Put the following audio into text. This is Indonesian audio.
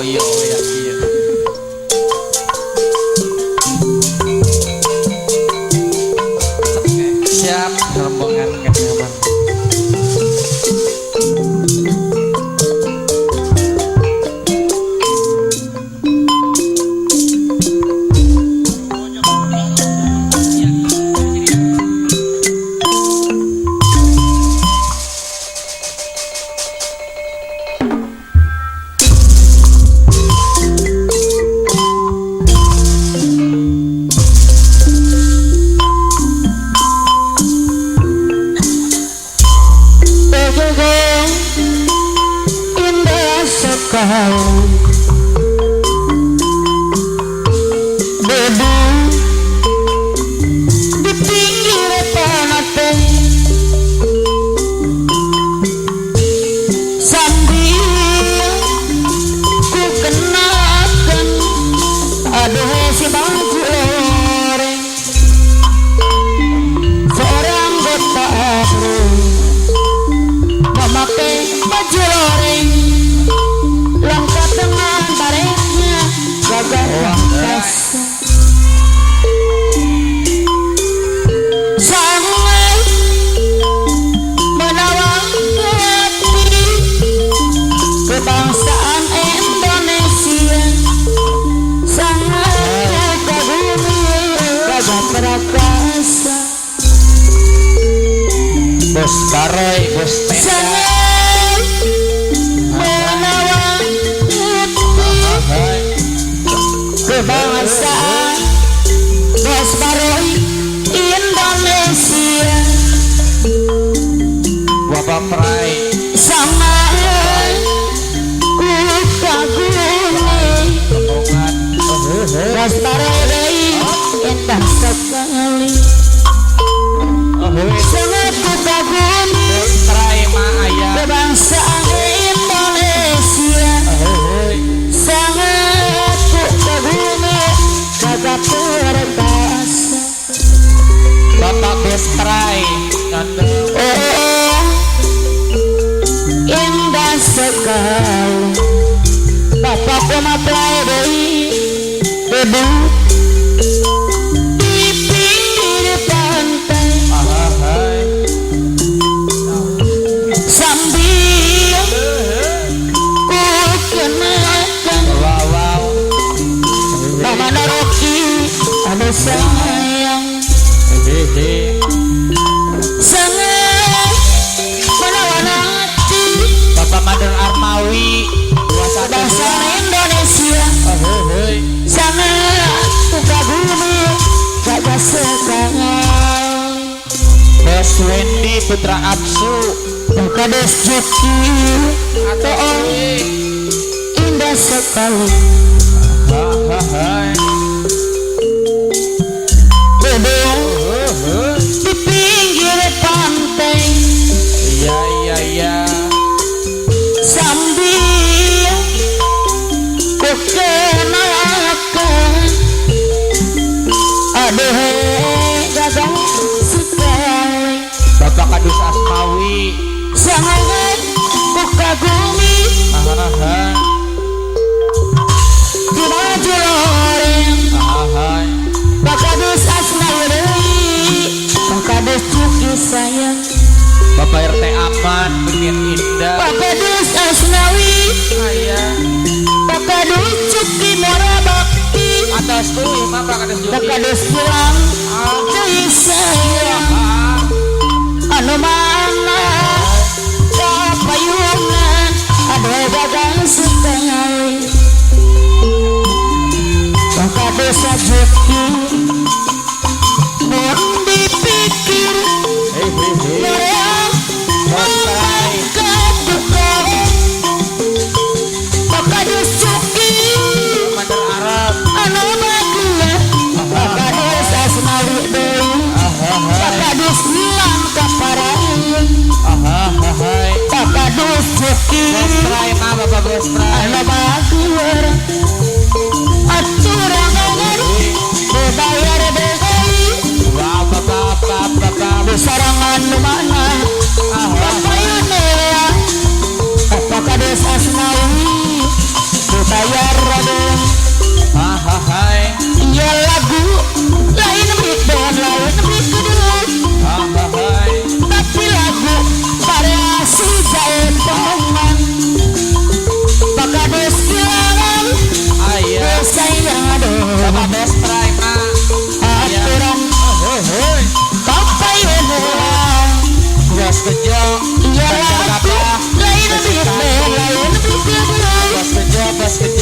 koyo ya iya. Siap rombongan nyaman. Indah sekali duduk di pinggir pantai sambil ku kenakan aduh si bangku loreng seorang gotaru memakai baju loreng lengkap dengan bareknya gagah rangkasa sangat menawan hati kebangsaan Indonesia sangat kagumi gagah perkasa Bos Baroy, bos Tenda. menawan hati kebangsaan Bos Baroy Indonesia Bapak Prai. sama ku kagumi Rombongan. Bos Baroy indah sekali sangat ku kagumi Bos Prai mah aya. kebangsaan Indonesia sangat ku kagumi gagah perkasa Bapak Bos Prai. oh indah sekali Bapak pemakai doi duduk di pinggir pantai sambil ku kenakan Wow. Mama Naroki ada sayang sangat menawan hati Bapak Madun Armawi. bangsa Indonesia sangat ku kagumi gagah sekali Bos Wendy Putra Absu. Kades Juki Atau indah sekali duduk di pinggir pantai Iya. sambil ku kenakan aduh gagah sekali Bapak Kadus Asmawi. sangat ku kagumi di baju loreng Bakadus Asnawi Bakadus Cuki sayang Bapak RT Aman bikin indah. Bakadus Asnawi Ayah. Bakadus Cuki Mora Bakti Atas tuh mah Pak Kadus Juki. Bakadus Hilang Cuki sayang anu mana kapayungan ada gagah sekali Bakadus Cuki mau dipikir Bakadus Cuki Mandar Arab. anu bagus Bakadus Asnawi deui Bakadus hilang kaparaeun Bakadus Cuki Bos Prai mah Bapak Bos Prai. anu bagus aturan ngomong bebayar deui Bapak. besarangan nu mana kapayun ya Bakadus Asnawi bayar Raden. Hai Iya lagu lain beat band lain beat gedung, hai tapi lagu variasi jaipongan pakades kilangan ayah sayang aduh sama best prima aturan hoi papai enak gua setuju iya Banjar lagu Kaplah lain beat band lain beat gedung, gua setuju